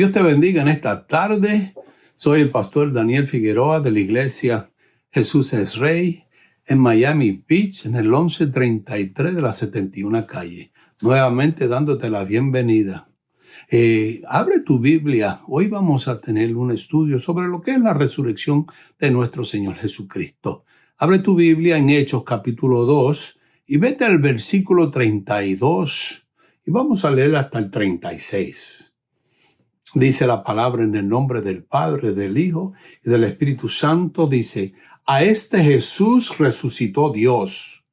Dios te bendiga en esta tarde. Soy el pastor Daniel Figueroa de la iglesia Jesús es Rey en Miami Beach, en el 1133 de la 71 calle. Nuevamente dándote la bienvenida. Abre tu Biblia. Hoy vamos a tener un estudio sobre lo que es la resurrección de nuestro Señor Jesucristo. Abre tu Biblia en Hechos capítulo 2 y vete al versículo 32 y vamos a leer hasta el 36. Dice la palabra en el nombre del Padre, del Hijo y del Espíritu Santo. Dice: a este Jesús resucitó Dios,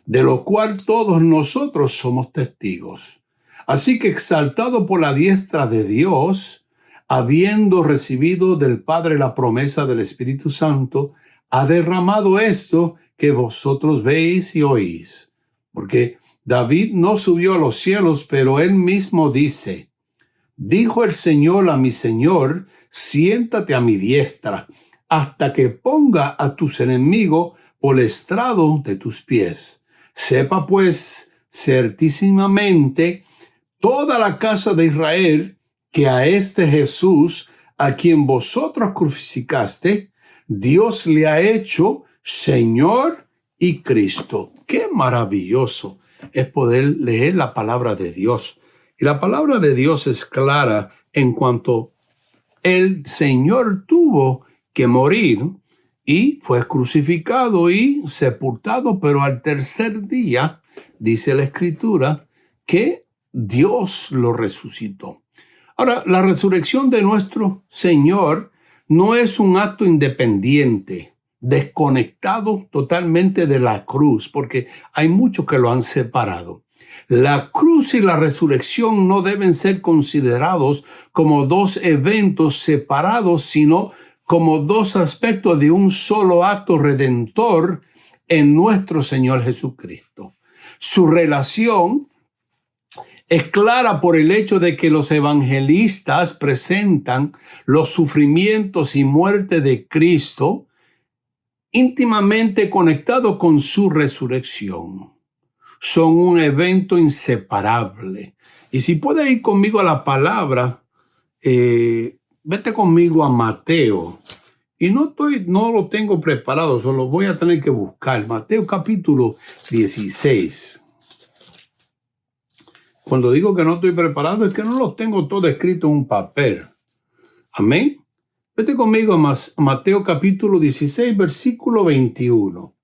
de lo cual todos nosotros somos testigos. Así que exaltado por la diestra de Dios, habiendo recibido del Padre la promesa del Espíritu Santo, ha derramado esto que vosotros veis y oís. Porque David no subió a los cielos, pero él mismo dice: dijo el Señor a mi Señor, siéntate a mi diestra, hasta que ponga a tus enemigos por estrado de tus pies. Sepa pues certísimamente toda la casa de Israel que a este Jesús, a quien vosotros crucificaste, Dios le ha hecho Señor y Cristo. ¡Qué maravilloso es poder leer la palabra de Dios! Y la palabra de Dios es clara en cuanto el Señor tuvo que morir y fue crucificado y sepultado, pero al tercer día, dice la Escritura, que Dios lo resucitó. Ahora, la resurrección de nuestro Señor no es un acto independiente, desconectado totalmente de la cruz, porque hay muchos que lo han separado. La cruz y la resurrección no deben ser considerados como dos eventos separados, sino como dos aspectos de un solo acto redentor en nuestro Señor Jesucristo. Su relación es clara por el hecho de que los evangelistas presentan los sufrimientos y muerte de Cristo íntimamente conectados con su resurrección. Son un evento inseparable. Y si puede ir conmigo a la palabra, vete conmigo a Mateo. Y no lo tengo preparado, solo voy a tener que buscar. Mateo capítulo 16. Cuando digo que no estoy preparado, es que no lo tengo todo escrito en un papel. Amén. Vete conmigo a Mateo capítulo 16, versículo 21,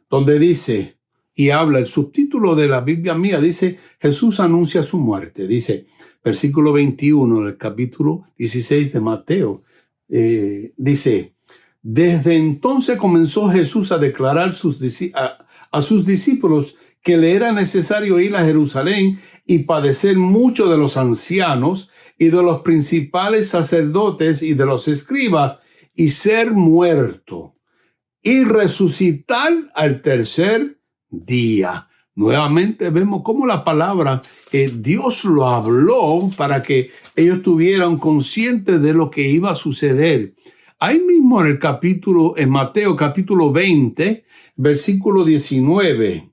donde dice, y habla, el subtítulo de la Biblia mía dice: Jesús anuncia su muerte. Dice, versículo 21 del capítulo 16 de Mateo, dice: desde entonces comenzó Jesús a declarar a sus discípulos que le era necesario ir a Jerusalén y padecer mucho de los ancianos y de los principales sacerdotes y de los escribas, y ser muerto, y resucitar al tercer día. Nuevamente vemos cómo la palabra Dios lo habló para que ellos estuvieran conscientes de lo que iba a suceder. Ahí mismo en Mateo capítulo 20, versículo 19,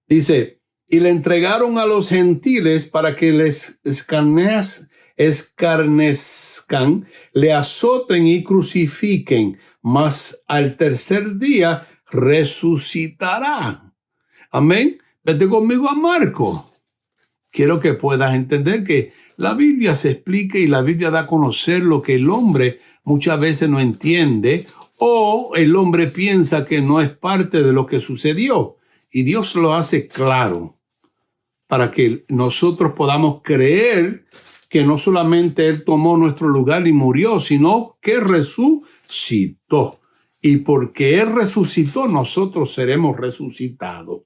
dice: y le entregaron a los gentiles para que les escarnezcan, le azoten y crucifiquen, mas al tercer día resucitará. Amén. Vete conmigo a Marcos. Quiero que puedas entender que la Biblia se explica y la Biblia da a conocer lo que el hombre muchas veces no entiende, o el hombre piensa que no es parte de lo que sucedió. Y Dios lo hace claro para que nosotros podamos creer que no solamente Él tomó nuestro lugar y murió, sino que resucitó. Y porque Él resucitó, nosotros seremos resucitados.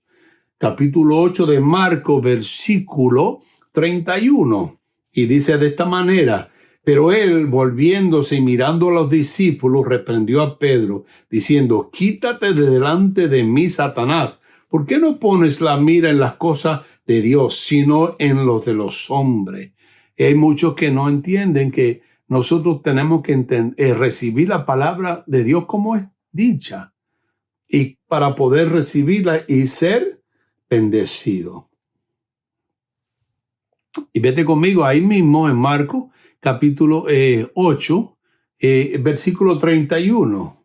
Capítulo 8 de Marcos, versículo 31. Y dice de esta manera: pero Él, volviéndose y mirando a los discípulos, reprendió a Pedro, diciendo: quítate de delante de mí, Satanás. ¿Por qué no pones la mira en las cosas de Dios, sino en los de los hombres? Y hay muchos que no entienden que nosotros tenemos que recibir la palabra de Dios como es dicha, y para poder recibirla y ser bendecido. Y vete conmigo ahí mismo en Marcos, capítulo 8, versículo 31.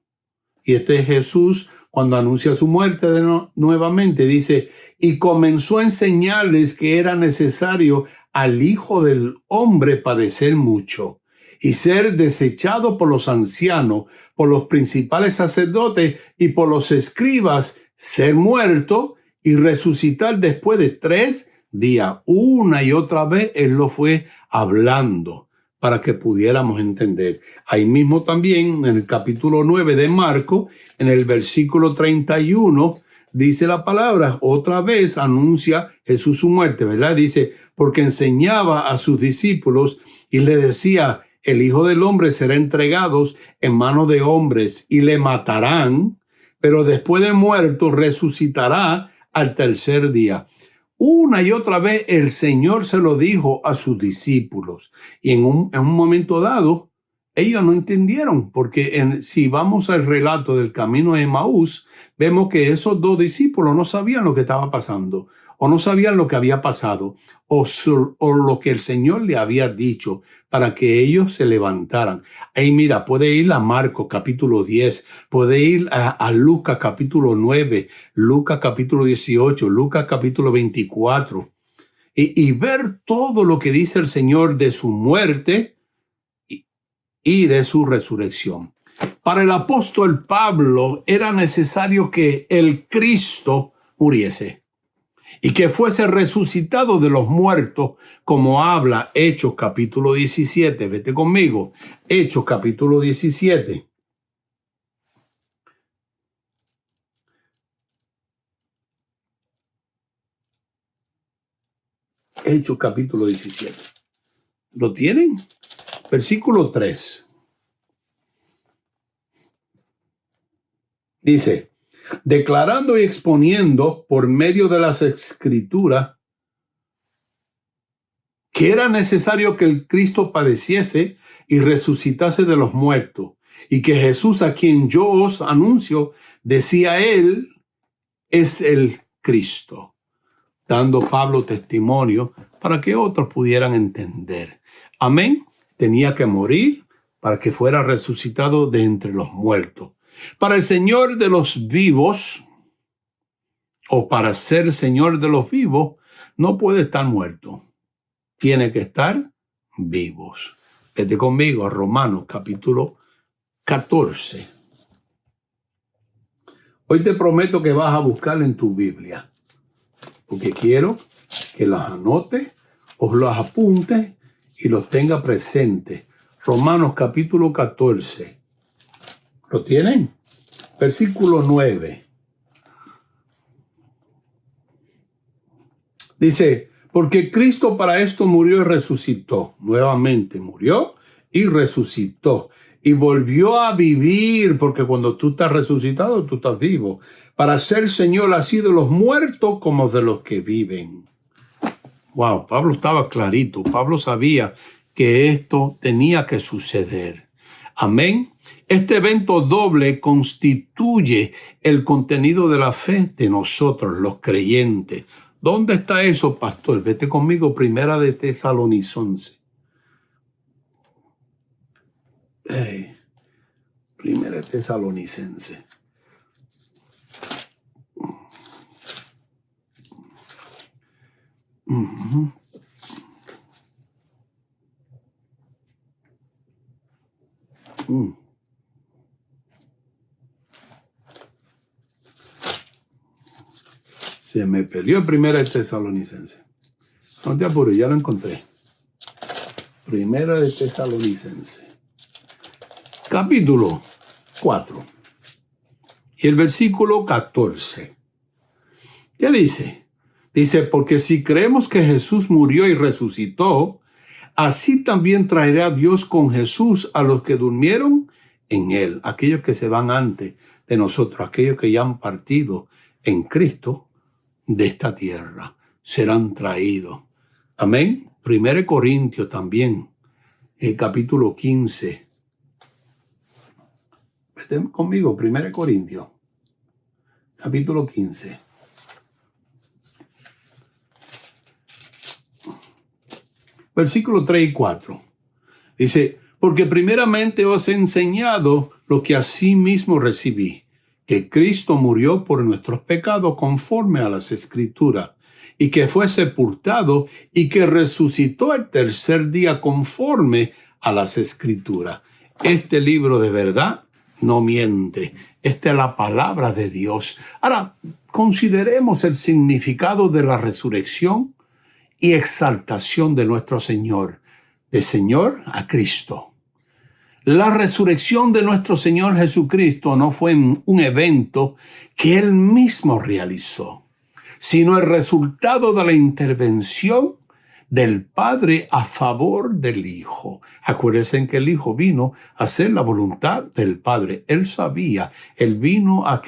Y este es Jesús cuando anuncia su muerte nuevamente. Dice, y comenzó a enseñarles que era necesario al Hijo del Hombre padecer mucho y ser desechado por los ancianos, por los principales sacerdotes y por los escribas, ser muerto y resucitar después de 3 días. Una y otra vez él lo fue hablando para que pudiéramos entender. Ahí mismo también, en el capítulo 9 de Marcos, en el versículo 31, dice la palabra, otra vez anuncia Jesús su muerte, ¿verdad? Dice, porque enseñaba a sus discípulos y le decía, el Hijo del Hombre será entregado en manos de hombres y le matarán, pero después de muerto resucitará al 3er día. Una y otra vez el Señor se lo dijo a sus discípulos y en un momento dado ellos no entendieron, porque si vamos al relato del camino de Emaús, vemos que esos 2 discípulos no sabían lo que estaba pasando o no sabían lo que había pasado o lo que el Señor le había dicho para que ellos se levantaran. Ahí mira, puede ir a Marcos capítulo 10, puede ir a Lucas capítulo 9, Lucas capítulo 18, Lucas capítulo 24 y ver todo lo que dice el Señor de su muerte y de su resurrección. Para el apóstol Pablo era necesario que el Cristo muriese y que fuese resucitado de los muertos, como habla Hechos capítulo 17. Vete conmigo, Hechos capítulo 17. Hechos capítulo 17. ¿Lo tienen? Versículo 3. Dice, declarando y exponiendo por medio de las Escrituras que era necesario que el Cristo padeciese y resucitase de los muertos, y que Jesús, a quien yo os anuncio, decía él, es el Cristo, dando Pablo testimonio para que otros pudieran entender. Amén. Tenía que morir para que fuera resucitado de entre los muertos. Para el Señor de los vivos, o para ser Señor de los vivos, no puede estar muerto. Tiene que estar vivos. Vete conmigo a Romanos capítulo 14. Hoy te prometo que vas a buscar en tu Biblia, porque quiero que las anotes o las apuntes y los tenga presentes. Romanos capítulo 14. ¿Lo tienen? Versículo 9. Dice, porque Cristo para esto murió y resucitó. Nuevamente murió y resucitó. Y volvió a vivir, porque cuando tú estás resucitado, tú estás vivo. Para ser Señor así de los muertos como de los que viven. Wow, Pablo estaba clarito. Pablo sabía que esto tenía que suceder. Amén. Este evento doble constituye el contenido de la fe de nosotros, los creyentes. ¿Dónde está eso, pastor? Vete conmigo, Primera de Tesalonicenses. Primera de Tesalonicenses. Uh-huh. Se me perdió Primera de Tesalonicenses. No te apures, ya lo encontré. Primera de Tesalonicenses. Capítulo 4. Y el versículo 14. ¿Qué dice? Dice, porque si creemos que Jesús murió y resucitó, así también traerá Dios con Jesús a los que durmieron en él, aquellos que se van antes de nosotros, aquellos que ya han partido en Cristo de esta tierra, serán traídos. Amén. 1 Corintios también, el capítulo 15. Vete conmigo, 1 Corintios, capítulo 15. versículos 3 y 4. Dice, porque primeramente os he enseñado lo que asimismo recibí, que Cristo murió por nuestros pecados conforme a las Escrituras, y que fue sepultado y que resucitó el tercer día conforme a las Escrituras. Este libro de verdad no miente. Esta es la palabra de Dios. Ahora, consideremos el significado de la resurrección y exaltación de nuestro Señor, de Señor a Cristo. La resurrección de nuestro Señor Jesucristo no fue un evento que Él mismo realizó, sino el resultado de la intervención del Padre a favor del Hijo. Acuérdense que el Hijo vino a hacer la voluntad del Padre. Él sabía, Él vino a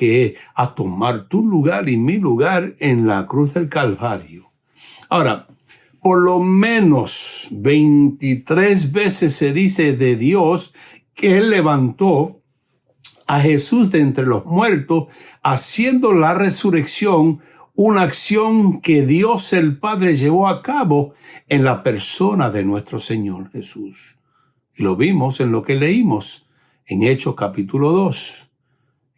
tomar tu lugar y mi lugar en la cruz del Calvario. Ahora, por lo menos 23 veces se dice de Dios que Él levantó a Jesús de entre los muertos, haciendo la resurrección una acción que Dios el Padre llevó a cabo en la persona de nuestro Señor Jesús. Y lo vimos en lo que leímos en Hechos capítulo 2.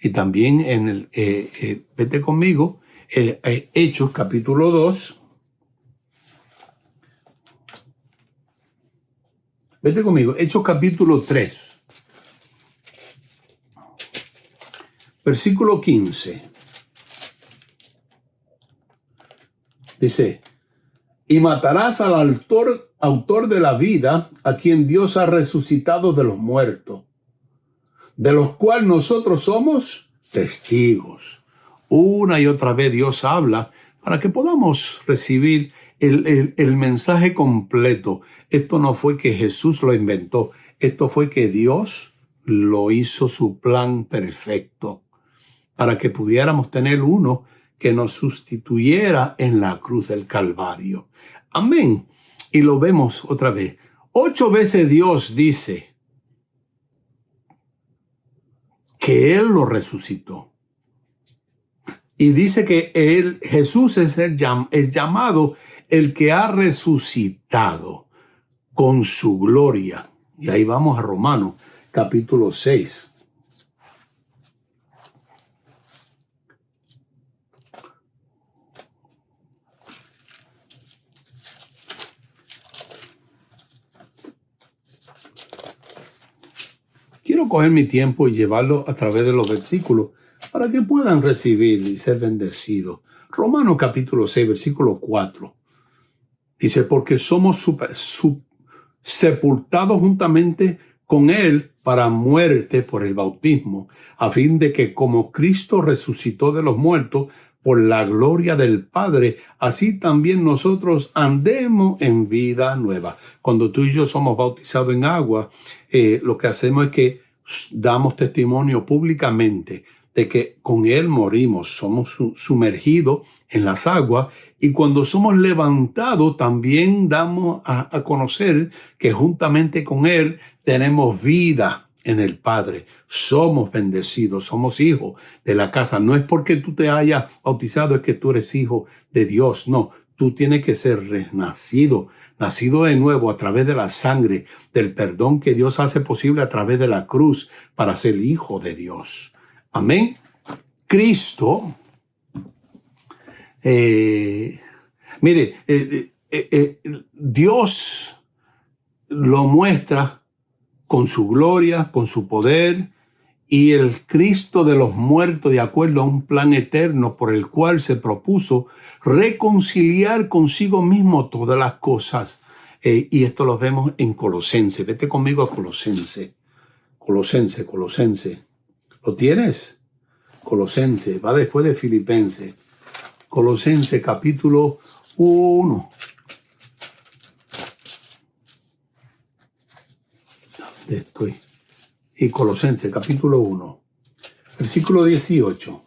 Y también en el, vete conmigo, Hechos capítulo 2. Vete conmigo, Hechos capítulo 3, versículo 15. Dice, y matarás al autor de la vida, a quien Dios ha resucitado de los muertos, de los cuales nosotros somos testigos. Una y otra vez Dios habla para que podamos recibir el mensaje completo. Esto no fue que Jesús lo inventó, esto fue que Dios lo hizo su plan perfecto para que pudiéramos tener uno que nos sustituyera en la cruz del Calvario. Amén. Y lo vemos otra vez. 8 veces Dios dice que Él lo resucitó. Y dice que Jesús es llamado el que ha resucitado con su gloria. Y ahí vamos a Romanos capítulo 6. Quiero coger mi tiempo y llevarlo a través de los versículos para que puedan recibir y ser bendecidos. Romanos capítulo 6, versículo 4. Dice, porque somos sepultados juntamente con Él para muerte por el bautismo, a fin de que como Cristo resucitó de los muertos por la gloria del Padre, así también nosotros andemos en vida nueva. Cuando tú y yo somos bautizados en agua, lo que hacemos es que damos testimonio públicamente de que con Él morimos, somos sumergidos en las aguas, y cuando somos levantados también damos a conocer que juntamente con Él tenemos vida en el Padre. Somos bendecidos, somos hijos de la casa. No es porque tú te hayas bautizado, es que tú eres hijo de Dios. No, tú tienes que ser renacido, nacido de nuevo a través de la sangre, del perdón que Dios hace posible a través de la cruz para ser hijo de Dios. Amén. Cristo, Dios lo muestra con su gloria, con su poder, y el Cristo de los muertos de acuerdo a un plan eterno por el cual se propuso reconciliar consigo mismo todas las cosas. Y esto lo vemos en Colosenses. Vete conmigo a Colosenses. Colosenses. ¿Lo tienes? Colosenses, va después de Filipenses. Colosenses capítulo 1. ¿Dónde estoy? Y Colosenses capítulo 1, versículo 18.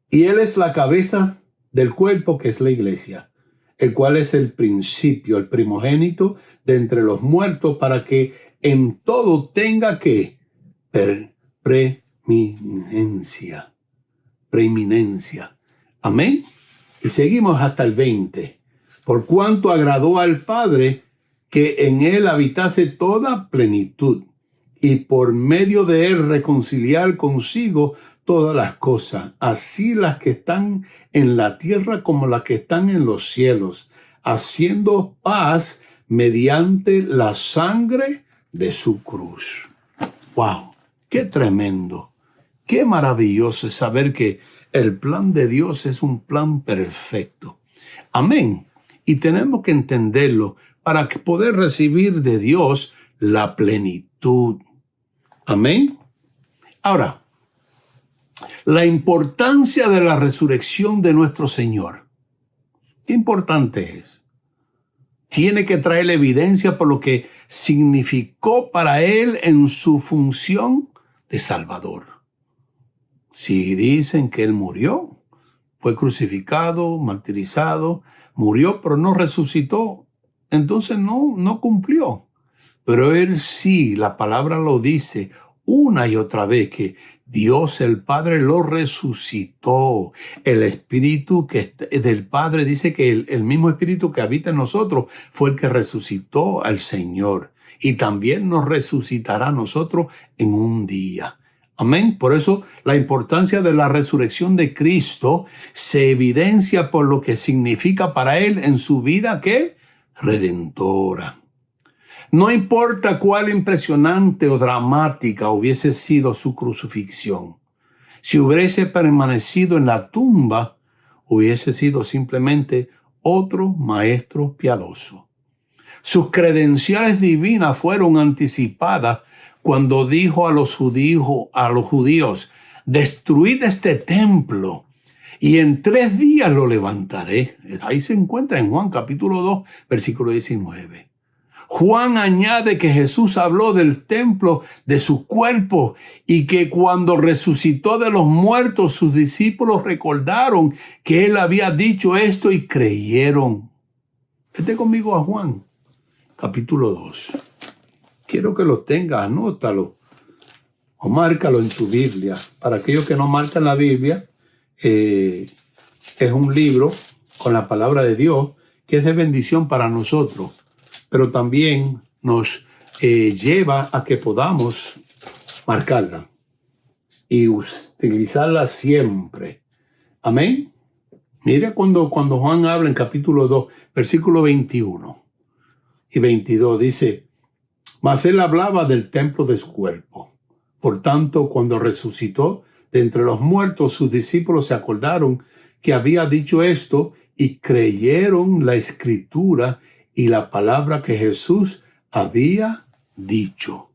Y Él es la cabeza del cuerpo, que es la iglesia, el cual es el principio, el primogénito de entre los muertos, para que en todo tenga que preeminencia. Amén. Y seguimos hasta el 20. por cuanto agradó al Padre que en él habitase toda plenitud, y por medio de él reconciliar consigo todas las cosas, así las que están en la tierra como las que están en los cielos, haciendo paz mediante la sangre de su cruz. ¡Wow! ¡Qué tremendo! ¡Qué maravilloso es saber que el plan de Dios es un plan perfecto! Amén. Y tenemos que entenderlo para poder recibir de Dios la plenitud. Amén. Ahora, la importancia de la resurrección de nuestro Señor. ¿Qué importante es? Tiene que traer evidencia por lo que significó para Él en su función de Salvador. Si dicen que Él murió, fue crucificado, martirizado, murió, pero no resucitó, entonces no cumplió. Pero Él sí, la palabra lo dice una y otra vez, que Dios el Padre lo resucitó. El Espíritu del Padre dice que el mismo Espíritu que habita en nosotros fue el que resucitó al Señor. Y también nos resucitará a nosotros en un día. Amén. Por eso la importancia de la resurrección de Cristo se evidencia por lo que significa para Él en su vida, ¿qué? Redentora. No importa cuál impresionante o dramática hubiese sido su crucifixión. Si hubiese permanecido en la tumba, hubiese sido simplemente otro maestro piadoso. Sus credenciales divinas fueron anticipadas cuando dijo a los judíos, destruid este templo y en 3 días lo levantaré. Ahí se encuentra en Juan capítulo 2, versículo 19. Juan añade que Jesús habló del templo de su cuerpo y que cuando resucitó de los muertos, sus discípulos recordaron que él había dicho esto y creyeron. Vete conmigo a Juan, capítulo 2. Quiero que lo tengas, anótalo o márcalo en tu Biblia. Para aquellos que no marcan la Biblia, es un libro con la palabra de Dios que es de bendición para nosotros, pero también nos lleva a que podamos marcarla y utilizarla siempre. Amén. Mira cuando Juan habla en capítulo 2, versículo 21 y 22, dice, mas él hablaba del templo de su cuerpo. Por tanto, cuando resucitó de entre los muertos, sus discípulos se acordaron que había dicho esto y creyeron la escritura y la palabra que Jesús había dicho.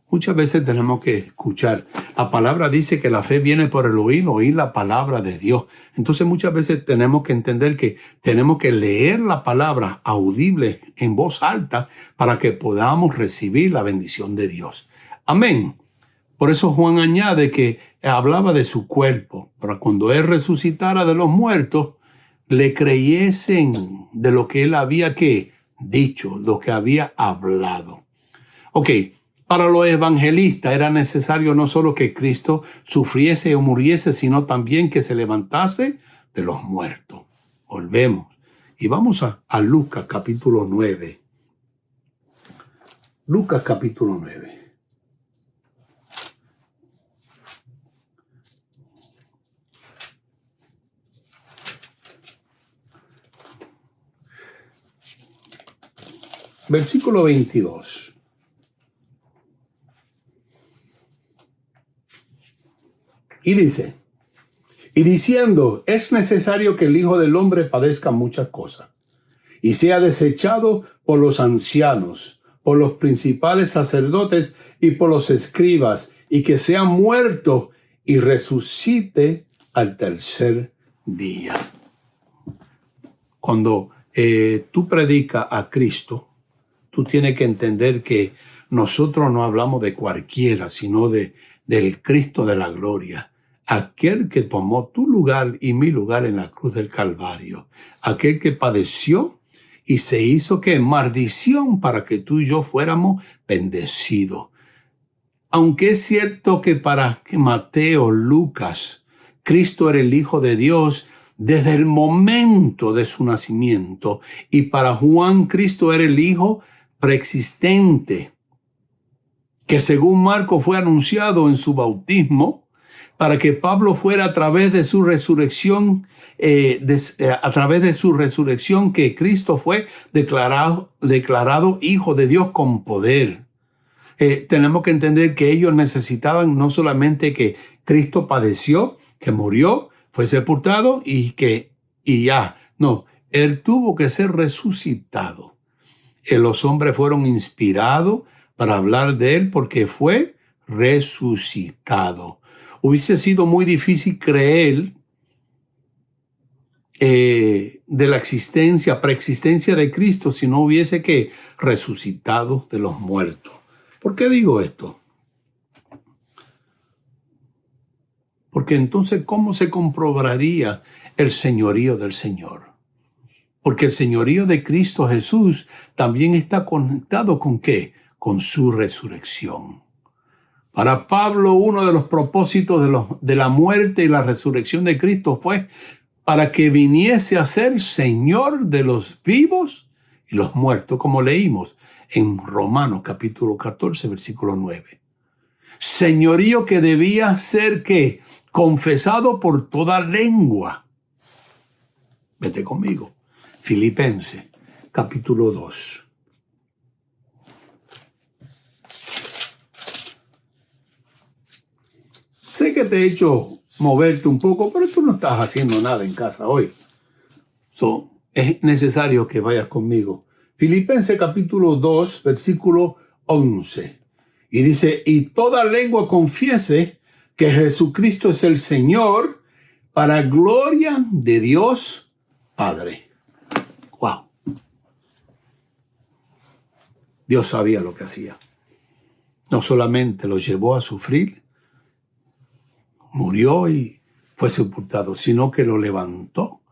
Muchas veces tenemos que escuchar. La palabra dice que la fe viene por el oír la palabra de Dios. Entonces muchas veces tenemos que entender que tenemos que leer la palabra audible en voz alta para que podamos recibir la bendición de Dios. Amén. Por eso Juan añade que hablaba de su cuerpo, para cuando él resucitara de los muertos, le creyesen de lo que él había dicho, lo que había hablado. Ok, para los evangelistas era necesario no solo que Cristo sufriese o muriese, sino también que se levantase de los muertos. Volvemos y vamos a Lucas capítulo 9. Lucas capítulo 9. Versículo 22. Y dice, y diciendo, es necesario que el Hijo del Hombre padezca muchas cosas, y sea desechado por los ancianos, por los principales sacerdotes y por los escribas, y que sea muerto y resucite al tercer día. Cuando tú predicas a Cristo, tú tienes que entender que nosotros no hablamos de cualquiera, sino del Cristo de la gloria. Aquel que tomó tu lugar y mi lugar en la cruz del Calvario. Aquel que padeció y se hizo maldición para que tú y yo fuéramos bendecidos. Aunque es cierto que para Mateo, Lucas, Cristo era el Hijo de Dios, desde el momento de su nacimiento. Y para Juan, Cristo era el Hijo preexistente, que según Marcos fue anunciado en su bautismo, para que Pablo fuera a través de su resurrección, a través de su resurrección, que Cristo fue declarado Hijo de Dios con poder. Tenemos que entender que ellos necesitaban no solamente que Cristo padeció, que murió, fue sepultado y ya. No, Él tuvo que ser resucitado. Los hombres fueron inspirados para hablar de Él porque fue resucitado. Hubiese sido muy difícil creer de la preexistencia de Cristo si no hubiese que resucitado de los muertos. ¿Por qué digo esto? Porque entonces, ¿cómo se comprobaría el señorío del Señor? Porque el señorío de Cristo Jesús también está conectado ¿con qué? Con su resurrección. Para Pablo, uno de los propósitos de la muerte y la resurrección de Cristo fue para que viniese a ser Señor de los vivos y los muertos, como leímos en Romanos capítulo 14, versículo 9. Señorío que debía ser ¿qué? Confesado por toda lengua. Vete conmigo. Filipenses capítulo 2. Sé que te he hecho moverte un poco, pero tú no estás haciendo nada en casa hoy. Es necesario que vayas conmigo. Filipenses capítulo 2, versículo 11. Y dice, y toda lengua confiese que Jesucristo es el Señor, para gloria de Dios Padre. Wow. Dios sabía lo que hacía. No solamente lo llevó a sufrir, murió y fue sepultado, sino que lo levantó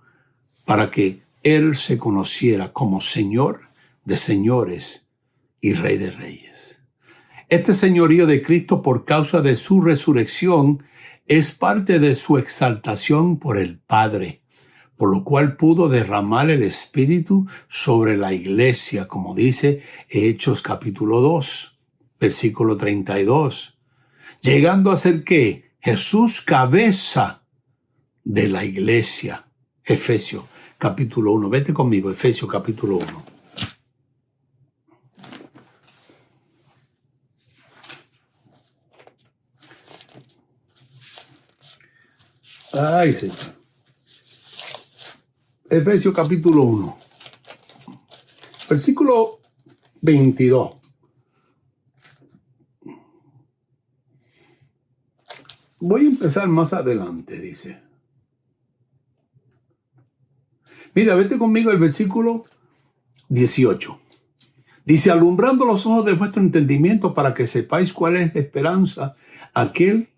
para que Él se conociera como Señor de señores y Rey de reyes. Este señorío de Cristo, por causa de su resurrección, es parte de su exaltación por el Padre, por lo cual pudo derramar el Espíritu sobre la iglesia, como dice Hechos capítulo 2, versículo 32, llegando a ser ¿qué? Jesús cabeza de la iglesia. Efesios capítulo 1. Vete conmigo, Efesios capítulo 1. Ay, Señor. Efesios capítulo 1. Versículo 22. Voy a empezar más adelante, dice. Mira, vete conmigo el versículo 18. Dice, alumbrando los ojos de vuestro entendimiento para que sepáis cuál es la esperanza, aquel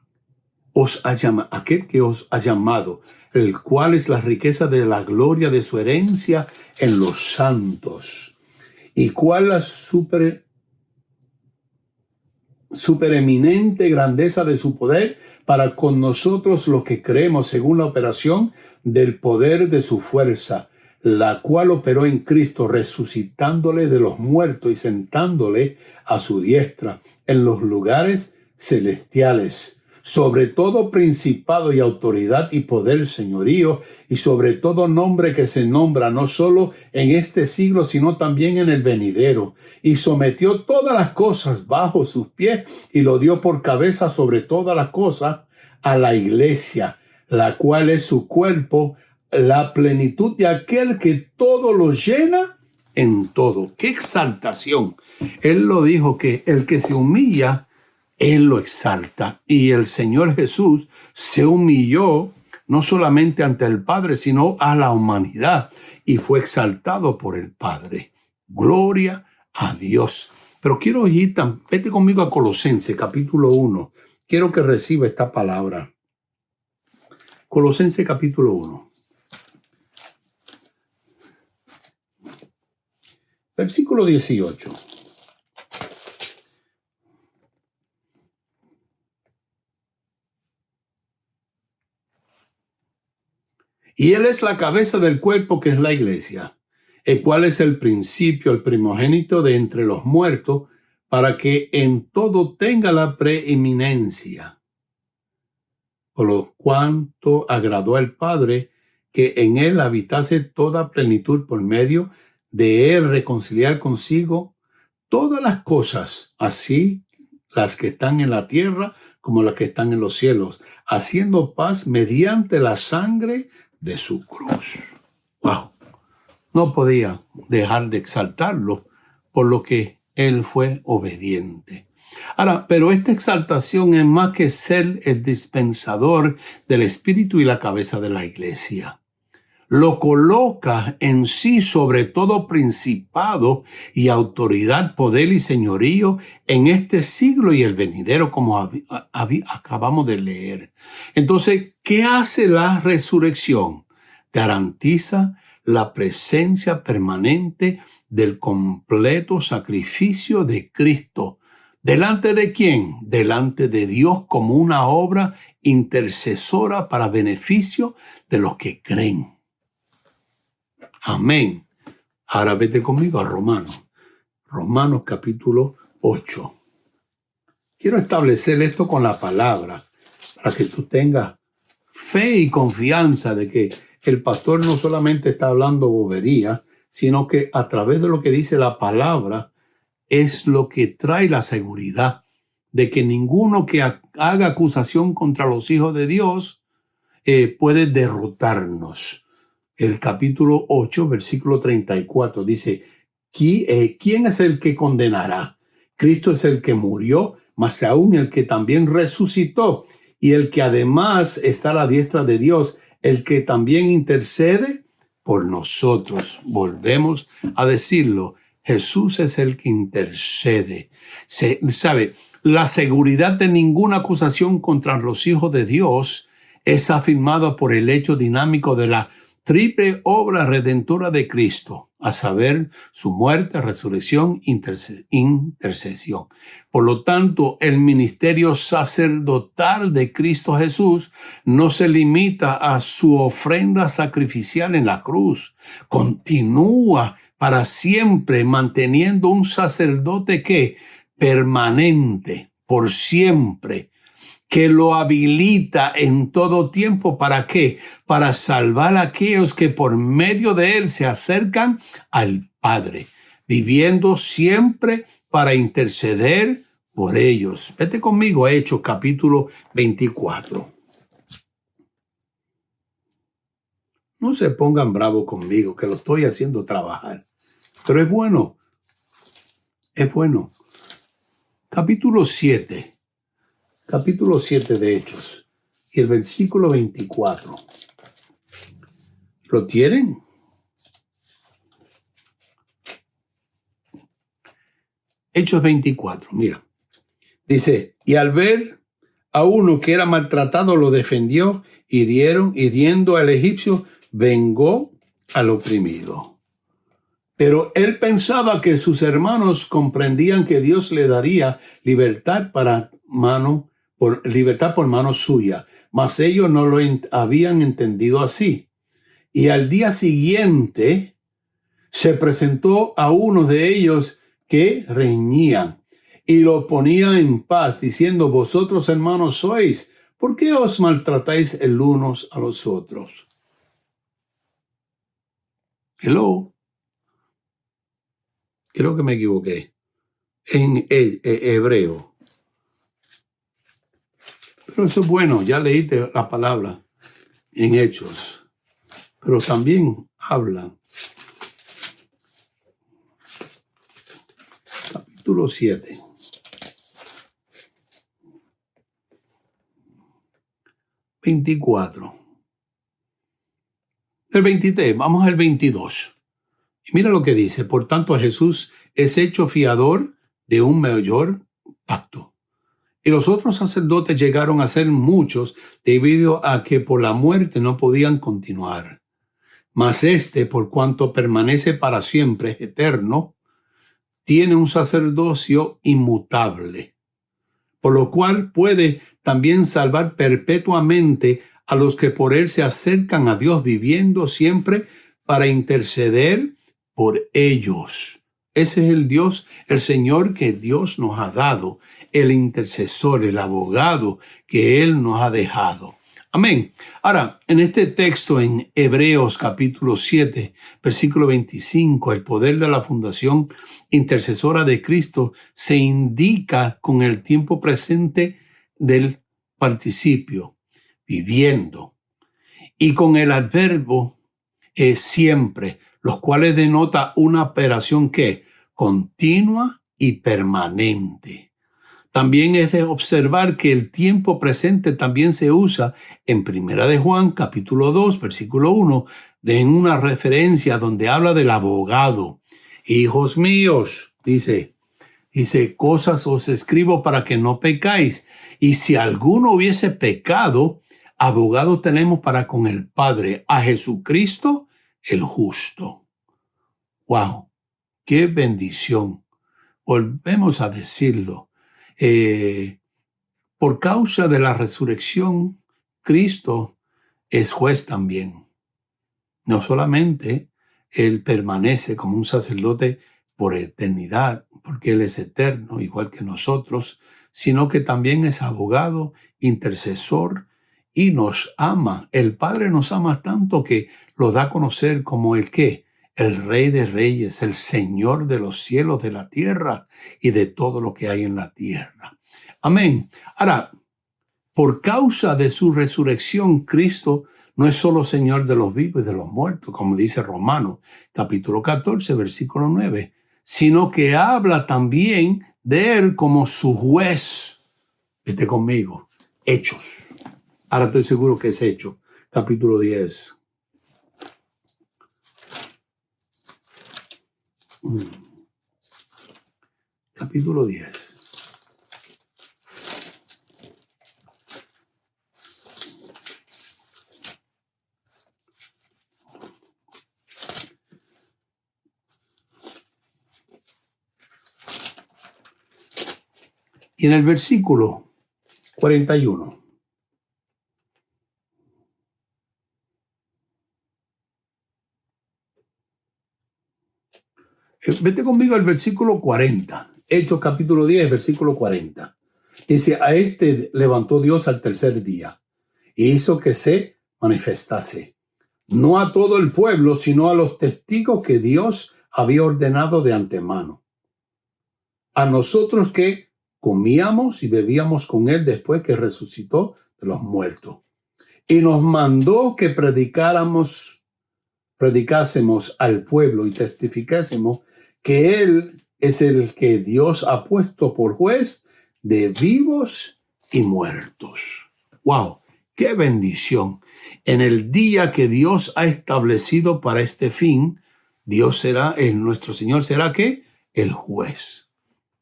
que os ha llamado, el cual es la riqueza de la gloria de su herencia en los santos, y cuál la supereminente grandeza de su poder para con nosotros los que creemos según la operación del poder de su fuerza, la cual operó en Cristo, resucitándole de los muertos y sentándole a su diestra en los lugares celestiales, sobre todo principado y autoridad y poder, señorío, y sobre todo nombre que se nombra no solo en este siglo, sino también en el venidero, y sometió todas las cosas bajo sus pies y lo dio por cabeza sobre todas las cosas a la iglesia, la cual es su cuerpo, la plenitud de aquel que todo lo llena en todo. ¡Qué exaltación! Él lo dijo, que el que se humilla, Él lo exalta. Y el Señor Jesús se humilló no solamente ante el Padre, sino a la humanidad, y fue exaltado por el Padre. Gloria a Dios. Pero quiero ir, vete conmigo a Colosenses capítulo 1. Quiero que reciba esta palabra. Colosenses capítulo 1. Versículo 18. Y Él es la cabeza del cuerpo, que es la iglesia, el cual es el principio, el primogénito de entre los muertos, para que en todo tenga la preeminencia. Por lo cuanto agradó al Padre que en Él habitase toda plenitud, por medio de Él reconciliar consigo todas las cosas, así las que están en la tierra como las que están en los cielos, haciendo paz mediante la sangre de su cruz. ¡Wow! No podía dejar de exaltarlo, por lo que Él fue obediente. Ahora, pero esta exaltación es más que ser el dispensador del Espíritu y la cabeza de la iglesia. Lo coloca en sí sobre todo principado y autoridad, poder y señorío en este siglo y el venidero, como acabamos de leer. Entonces, ¿qué hace la resurrección? Garantiza la presencia permanente del completo sacrificio de Cristo. ¿Delante de quién? Delante de Dios, como una obra intercesora para beneficio de los que creen. Amén. Ahora vete conmigo a Romanos capítulo 8. Quiero establecer esto con la palabra para que tú tengas fe y confianza de que el pastor no solamente está hablando bobería, sino que a través de lo que dice la palabra es lo que trae la seguridad de que ninguno que haga acusación contra los hijos de Dios puede derrotarnos. El capítulo 8, versículo 34 dice, ¿quién es el que condenará? Cristo es el que murió, mas aún el que también resucitó, y el que además está a la diestra de Dios, el que también intercede por nosotros. Volvemos a decirlo, Jesús es el que intercede. ¿Sabe? La seguridad de ninguna acusación contra los hijos de Dios es afirmada por el hecho dinámico de la triple obra redentora de Cristo, a saber, su muerte, resurrección, intercesión. Por lo tanto, el ministerio sacerdotal de Cristo Jesús no se limita a su ofrenda sacrificial en la cruz. Continúa para siempre manteniendo un sacerdote que permanente, por siempre, que lo habilita en todo tiempo. ¿Para qué? Para salvar a aquellos que por medio de él se acercan al Padre, viviendo siempre para interceder por ellos. Vete conmigo a Hechos capítulo 24. No se pongan bravos conmigo, que lo estoy haciendo trabajar. Pero es bueno. Es bueno. Capítulo 7. Capítulo 7 de Hechos y el versículo 24. ¿Lo tienen? Hechos 24, mira. Dice, y al ver a uno que era maltratado, lo defendió, hiriendo al egipcio, vengó al oprimido. Pero él pensaba que sus hermanos comprendían que Dios le daría libertad por mano suya, mas ellos no lo habían entendido así. Y al día siguiente se presentó a uno de ellos que reñían y lo ponía en paz, diciendo, vosotros hermanos sois, ¿por qué os maltratáis el unos a los otros? Hello. Creo que me equivoqué. En hebreo. Pero eso es bueno, ya leíste la palabra en Hechos. Pero también habla. Capítulo 7. El 23, vamos al 22. Y mira lo que dice, por tanto Jesús es hecho fiador de un mayor pacto. Y los otros sacerdotes llegaron a ser muchos debido a que por la muerte no podían continuar. Mas por cuanto permanece para siempre, es eterno, tiene un sacerdocio inmutable, por lo cual puede también salvar perpetuamente a los que por él se acercan a Dios, viviendo siempre para interceder por ellos. Ese es el Dios, el Señor que Dios nos ha dado, el intercesor, el abogado que Él nos ha dejado. Amén. Ahora, en este texto en Hebreos capítulo 7, versículo 25, el poder de la fundación intercesora de Cristo se indica con el tiempo presente del participio, viviendo, y con el adverbio siempre, los cuales denota una operación que continua y permanente. También es de observar que el tiempo presente también se usa en Primera de Juan, capítulo 2, versículo 1, en una referencia donde habla del abogado. Hijos míos, dice, cosas os escribo para que no pecáis. Y si alguno hubiese pecado, abogado tenemos para con el Padre, a Jesucristo el justo. ¡Wow! ¡Qué bendición! Volvemos a decirlo. Por causa de la resurrección, Cristo es juez también. No solamente Él permanece como un sacerdote por eternidad, porque Él es eterno, igual que nosotros, sino que también es abogado, intercesor y nos ama. El Padre nos ama tanto que lo da a conocer como el ¿qué? El Rey de Reyes, el Señor de los cielos, de la tierra y de todo lo que hay en la tierra. Amén. Ahora, por causa de su resurrección, Cristo no es solo Señor de los vivos y de los muertos, como dice Romanos, capítulo 14, versículo 9, sino que habla también de Él como su juez. Vete conmigo. Hechos. Ahora estoy seguro que es Hechos, capítulo 10. Capítulo 10. Y en el versículo 41. Vete conmigo al versículo 40. Hechos capítulo 10, versículo 40. Dice, a este levantó Dios al tercer día y hizo que se manifestase, no a todo el pueblo, sino a los testigos que Dios había ordenado de antemano. A nosotros que comíamos y bebíamos con él después que resucitó de los muertos. Y nos mandó que predicásemos al pueblo y testificásemos que él es el que Dios ha puesto por juez de vivos y muertos. ¡Wow! ¡Qué bendición! En el día que Dios ha establecido para este fin, Dios será, nuestro Señor será ¿qué? El juez.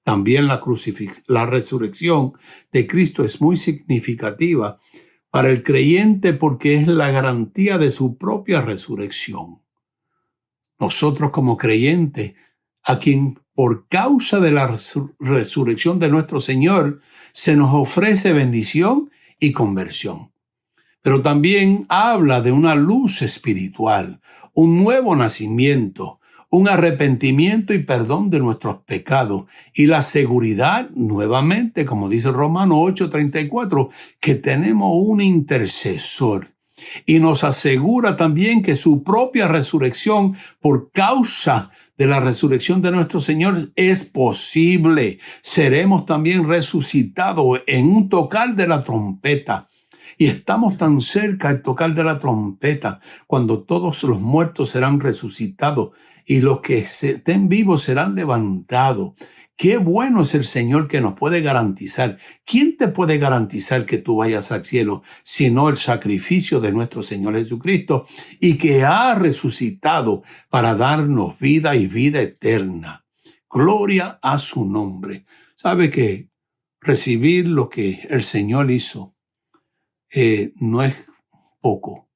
También la resurrección de Cristo es muy significativa para el creyente porque es la garantía de su propia resurrección. Nosotros como creyentes, a quien por causa de la resurrección de nuestro Señor se nos ofrece bendición y conversión. Pero también habla de una luz espiritual, un nuevo nacimiento, un arrepentimiento y perdón de nuestros pecados y la seguridad, nuevamente, como dice Romanos 8:34, que tenemos un intercesor. Y nos asegura también que su propia resurrección, por causa de la resurrección de nuestro Señor, es posible. Seremos también resucitados en un tocar de la trompeta. Y estamos tan cerca al tocar de la trompeta, cuando todos los muertos serán resucitados y los que estén vivos serán levantados. Qué bueno es el Señor que nos puede garantizar. ¿Quién te puede garantizar que tú vayas al cielo sino el sacrificio de nuestro Señor Jesucristo y que ha resucitado para darnos vida y vida eterna? Gloria a su nombre. ¿Sabe que recibir lo que el Señor hizo no es poco?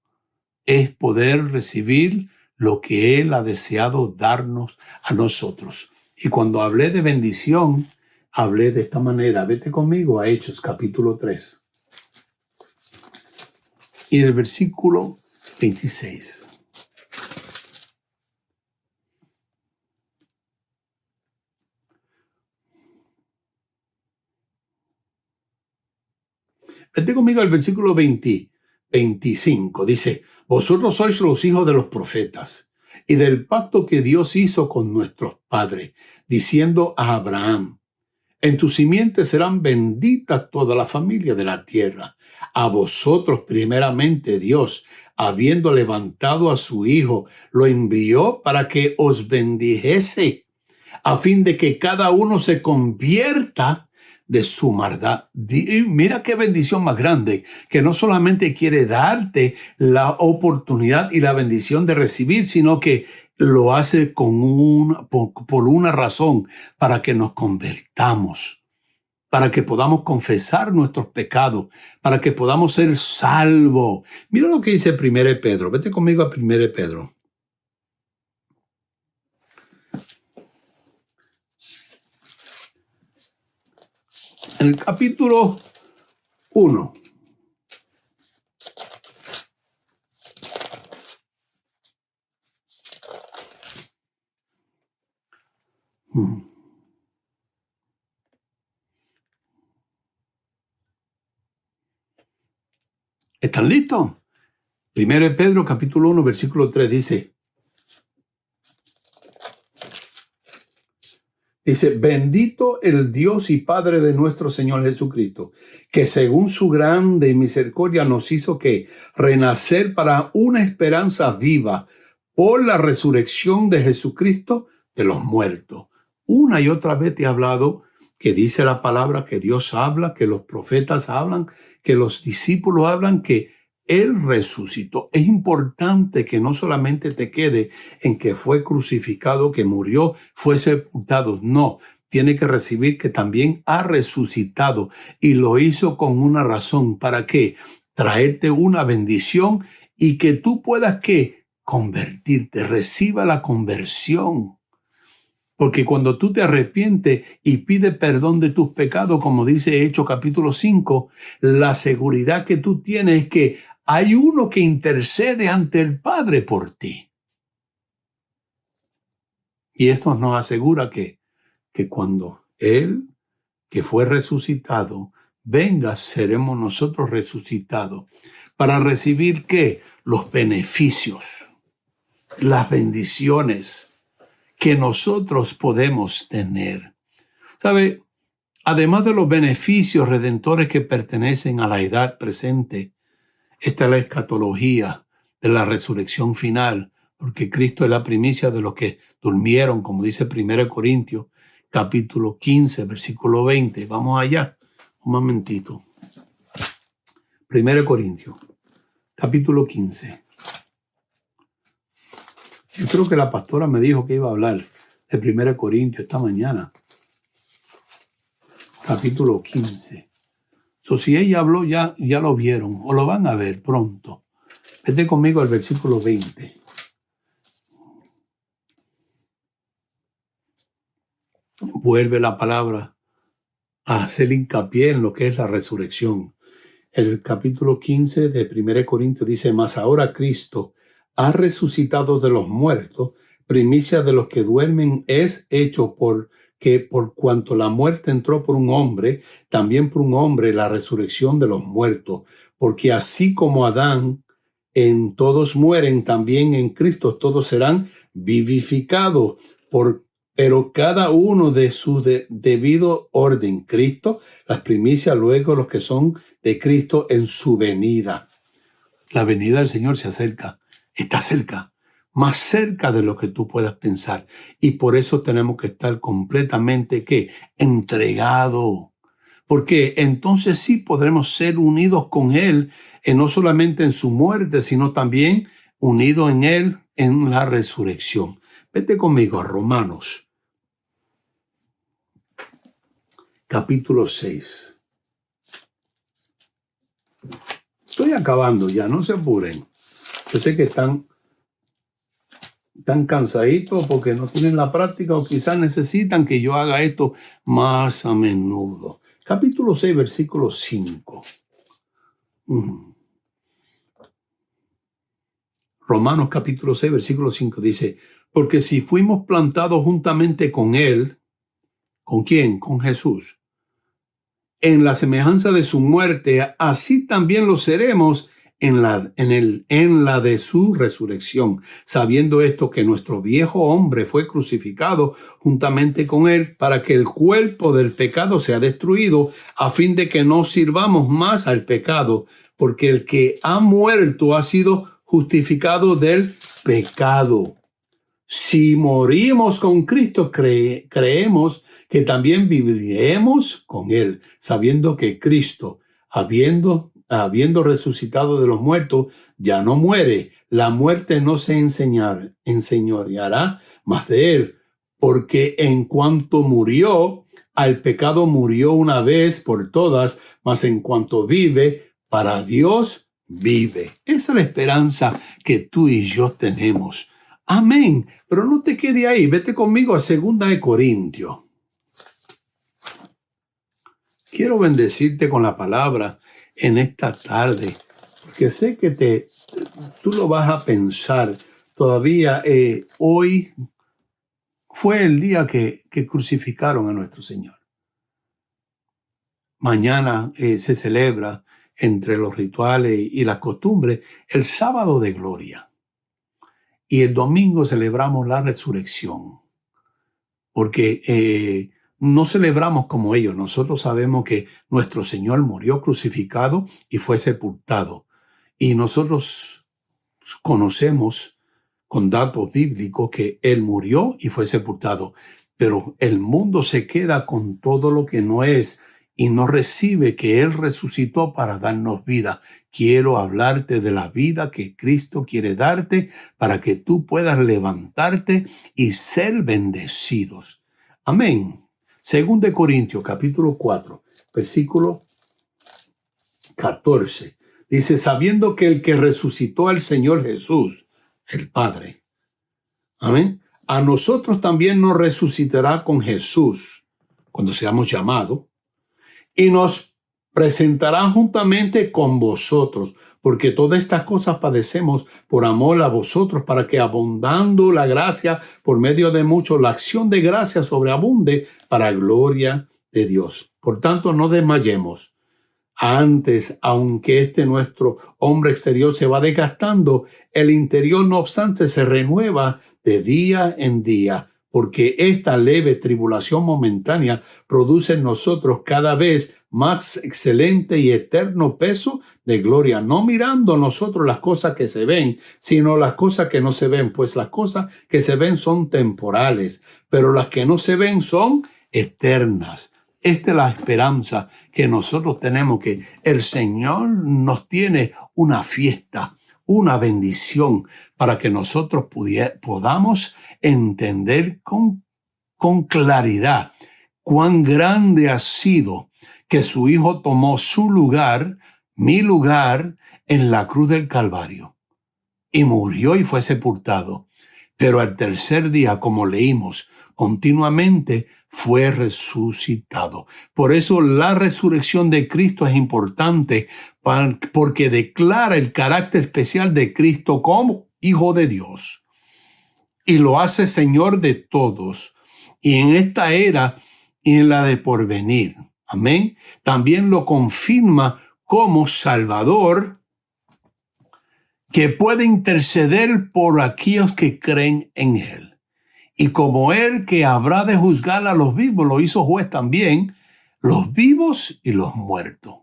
Es poder recibir lo que Él ha deseado darnos a nosotros. Y cuando hablé de bendición, hablé de esta manera. Vete conmigo a Hechos capítulo 3. y el versículo 26. Vete conmigo al versículo 25. Dice, vosotros sois los hijos de los profetas y del pacto que Dios hizo con nuestros padres, diciendo a Abraham, en tu simiente serán benditas toda la familia de la tierra. A vosotros primeramente Dios, habiendo levantado a su Hijo, lo envió para que os bendijese, a fin de que cada uno se convierta de su maldad. Mira qué bendición más grande, que no solamente quiere darte la oportunidad y la bendición de recibir, sino que lo hace por una razón, para que nos convertamos, para que podamos confesar nuestros pecados, para que podamos ser salvos. Mira lo que dice 1 Pedro. Vete conmigo a 1 Pedro. En el capítulo 1. ¿Están listos? 1 Pedro capítulo 1, versículo 3 dice, bendito el Dios y Padre de nuestro Señor Jesucristo, que según su grande misericordia nos hizo que renacer para una esperanza viva por la resurrección de Jesucristo de los muertos. Una y otra vez te he hablado que dice la palabra que Dios habla, que los profetas hablan, que los discípulos hablan, que Él resucitó. Es importante que no solamente te quede en que fue crucificado, que murió, fue sepultado. No, tiene que recibir que también ha resucitado y lo hizo con una razón. ¿Para qué? Traerte una bendición y que tú puedas ¿qué? Convertirte, reciba la conversión. Porque cuando tú te arrepientes y pides perdón de tus pecados, como dice Hechos capítulo 5, la seguridad que tú tienes es que hay uno que intercede ante el Padre por ti. Y esto nos asegura que cuando Él, que fue resucitado, venga, seremos nosotros resucitados. ¿Para recibir qué? Los beneficios, las bendiciones que nosotros podemos tener. ¿Sabe? Además de los beneficios redentores que pertenecen a la edad presente, esta es la escatología de la resurrección final, porque Cristo es la primicia de los que durmieron, como dice 1 Corintios, capítulo 15, versículo 20. Vamos allá, un momentito. 1 Corintios, capítulo 15. Yo creo que la pastora me dijo que iba a hablar de 1 Corintios esta mañana. Capítulo 15. Si ella habló, ya lo vieron o lo van a ver pronto. Vete conmigo al versículo 20. Vuelve la palabra a hacer hincapié en lo que es la resurrección. El capítulo 15 de 1 Corintios dice, mas ahora Cristo ha resucitado de los muertos, primicia de los que duermen es hecho porque por cuanto la muerte entró por un hombre, también por un hombre la resurrección de los muertos, porque así como Adán en todos mueren, también en Cristo todos serán vivificados, pero cada uno de su debido orden. Cristo, las primicias, luego los que son de Cristo en su venida. La venida del Señor se acerca. Está cerca, más cerca de lo que tú puedas pensar. Y por eso tenemos que estar completamente, ¿qué? Entregado. Porque entonces sí podremos ser unidos con Él, no solamente en su muerte, sino también unidos en Él en la resurrección. Vete conmigo a Romanos, capítulo 6. Estoy acabando ya, no se apuren. Yo sé que están cansaditos porque no tienen la práctica o quizás necesitan que yo haga esto más a menudo. Capítulo 6, versículo 5. Romanos capítulo 6, versículo 5 dice, porque si fuimos plantados juntamente con Él, ¿con quién? Con Jesús, en la semejanza de su muerte, así también lo seremos en la de su resurrección, sabiendo esto que nuestro viejo hombre fue crucificado juntamente con él para que el cuerpo del pecado sea destruido, a fin de que no sirvamos más al pecado, porque el que ha muerto ha sido justificado del pecado. Si morimos con Cristo, creemos que también viviremos con Él, sabiendo que Cristo, habiendo resucitado de los muertos, ya no muere. La muerte no se enseñoreará más de Él, porque en cuanto murió, al pecado murió una vez por todas, mas en cuanto vive, para Dios vive. Esa es la esperanza que tú y yo tenemos. Amén. Pero no te quede ahí. Vete conmigo a 2 Corintios. Quiero bendecirte con la palabra en esta tarde, porque sé que tú lo vas a pensar. Todavía hoy fue el día que crucificaron a nuestro Señor. Mañana se celebra, entre los rituales y las costumbres, el sábado de gloria. Y el domingo celebramos la resurrección, porque no celebramos como ellos. Nosotros sabemos que nuestro Señor murió crucificado y fue sepultado. Y nosotros conocemos con datos bíblicos que Él murió y fue sepultado. Pero el mundo se queda con todo lo que no es y no recibe que Él resucitó para darnos vida. Quiero hablarte de la vida que Cristo quiere darte para que tú puedas levantarte y ser bendecidos. Amén. 2 Corintios capítulo 4, versículo 14. Dice, sabiendo que el que resucitó al Señor Jesús, el Padre, amén, a nosotros también nos resucitará con Jesús cuando seamos llamados y nos presentará juntamente con vosotros, porque todas estas cosas padecemos por amor a vosotros, para que abundando la gracia por medio de muchos, la acción de gracia sobreabunde para gloria de Dios. Por tanto, no desmayemos. Antes, aunque nuestro hombre exterior se va desgastando, el interior, no obstante, se renueva de día en día, porque esta leve tribulación momentánea produce en nosotros cada vez más excelente y eterno peso de gloria, no mirando nosotros las cosas que se ven, sino las cosas que no se ven, pues las cosas que se ven son temporales, pero las que no se ven son eternas. Esta es la esperanza que nosotros tenemos, que el Señor nos tiene una fiesta, una bendición, para que nosotros podamos entender con claridad cuán grande ha sido que su Hijo tomó su lugar, mi lugar, en la cruz del Calvario, y murió y fue sepultado. Pero al tercer día, como leímos continuamente, fue resucitado. Por eso la resurrección de Cristo es importante, porque declara el carácter especial de Cristo como Hijo de Dios y lo hace Señor de todos, y en esta era y en la de porvenir. Amén. También lo confirma como Salvador, que puede interceder por aquellos que creen en Él. Y como Él que habrá de juzgar a los vivos, lo hizo juez también, los vivos y los muertos.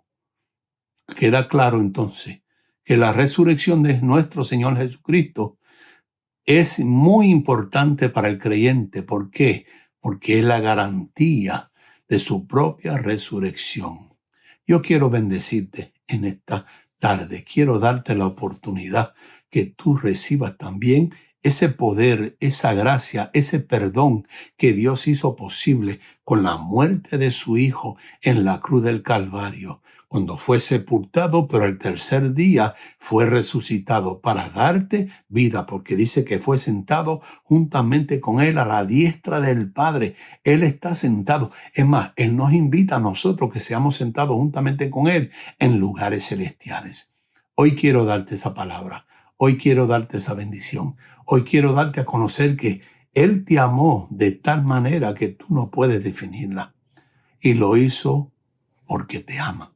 Queda claro entonces que la resurrección de nuestro Señor Jesucristo es muy importante para el creyente. ¿Por qué? Porque es la garantía de su propia resurrección. Yo quiero bendecirte en esta tarde. Quiero darte la oportunidad que tú recibas también ese poder, esa gracia, ese perdón que Dios hizo posible con la muerte de su Hijo en la cruz del Calvario, cuando fue sepultado, pero el tercer día fue resucitado para darte vida, porque dice que fue sentado juntamente con Él a la diestra del Padre. Él está sentado. Es más, Él nos invita a nosotros que seamos sentados juntamente con Él en lugares celestiales. Hoy quiero darte esa palabra. Hoy quiero darte esa bendición. Hoy quiero darte a conocer que Él te amó de tal manera que tú no puedes definirla. Y lo hizo porque te ama.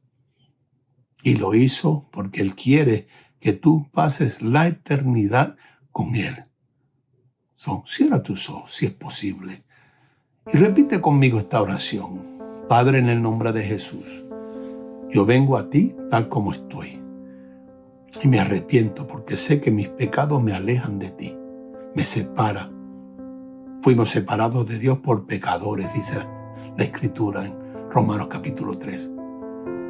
Y lo hizo porque Él quiere que tú pases la eternidad con Él. Cierra tus ojos si es posible. Y repite conmigo esta oración. Padre, en el nombre de Jesús, yo vengo a ti tal como estoy. Y me arrepiento porque sé que mis pecados me alejan de ti, me separan. Fuimos separados de Dios por pecadores, dice la Escritura en Romanos capítulo 3.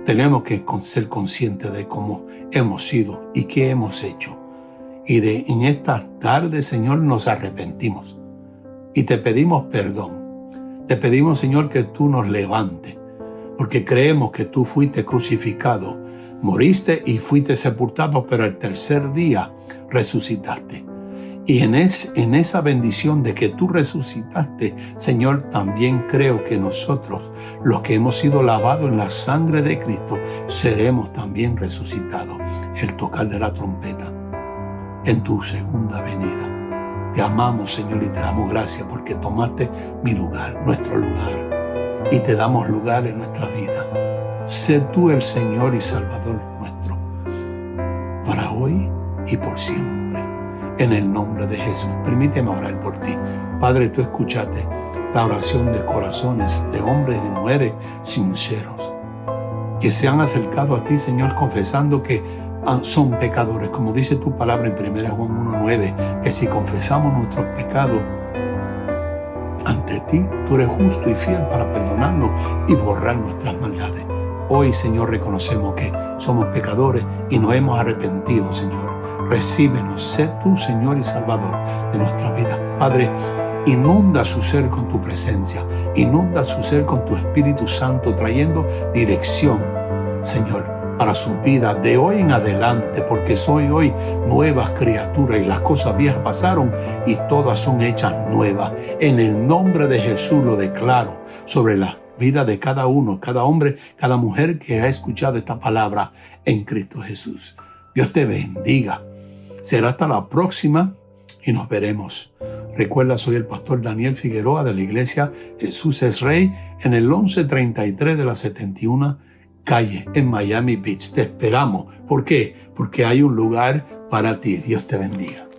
Tenemos que ser conscientes de cómo hemos sido y qué hemos hecho. Y en esta tarde, Señor, nos arrepentimos. Y te pedimos perdón. Te pedimos, Señor, que tú nos levantes. Porque creemos que tú fuiste crucificado, moriste y fuiste sepultado, pero el tercer día resucitaste. Y en esa bendición de que tú resucitaste, Señor, también creo que nosotros, los que hemos sido lavados en la sangre de Cristo, seremos también resucitados. El tocar de la trompeta en tu segunda venida. Te amamos, Señor, y te damos gracias porque tomaste mi lugar, nuestro lugar, y te damos lugar en nuestra vida. Sé tú el Señor y Salvador nuestro, para hoy y por siempre. En el nombre de Jesús, permíteme orar por ti. Padre, tú escuchaste la oración de corazones de hombres y de mujeres sinceros que se han acercado a ti, Señor, confesando que son pecadores, como dice tu palabra en 1 Juan 1:9, que si confesamos nuestros pecados ante ti, tú eres justo y fiel para perdonarnos y borrar nuestras maldades. Hoy, Señor, reconocemos que somos pecadores y nos hemos arrepentido, Señor. Recíbenos, sé tú, Señor y Salvador de nuestra vida. Padre, inunda su ser con tu presencia, inunda su ser con tu Espíritu Santo, trayendo dirección, Señor, para su vida de hoy en adelante, porque soy hoy nuevas criaturas y las cosas viejas pasaron y todas son hechas nuevas. En el nombre de Jesús lo declaro sobre la vida de cada uno, cada hombre, cada mujer que ha escuchado esta palabra en Cristo Jesús. Dios te bendiga. Será hasta la próxima y nos veremos. Recuerda, soy el pastor Daniel Figueroa de la iglesia Jesús es Rey en el 1133 de la 71 calle en Miami Beach. Te esperamos. ¿Por qué? Porque hay un lugar para ti. Dios te bendiga.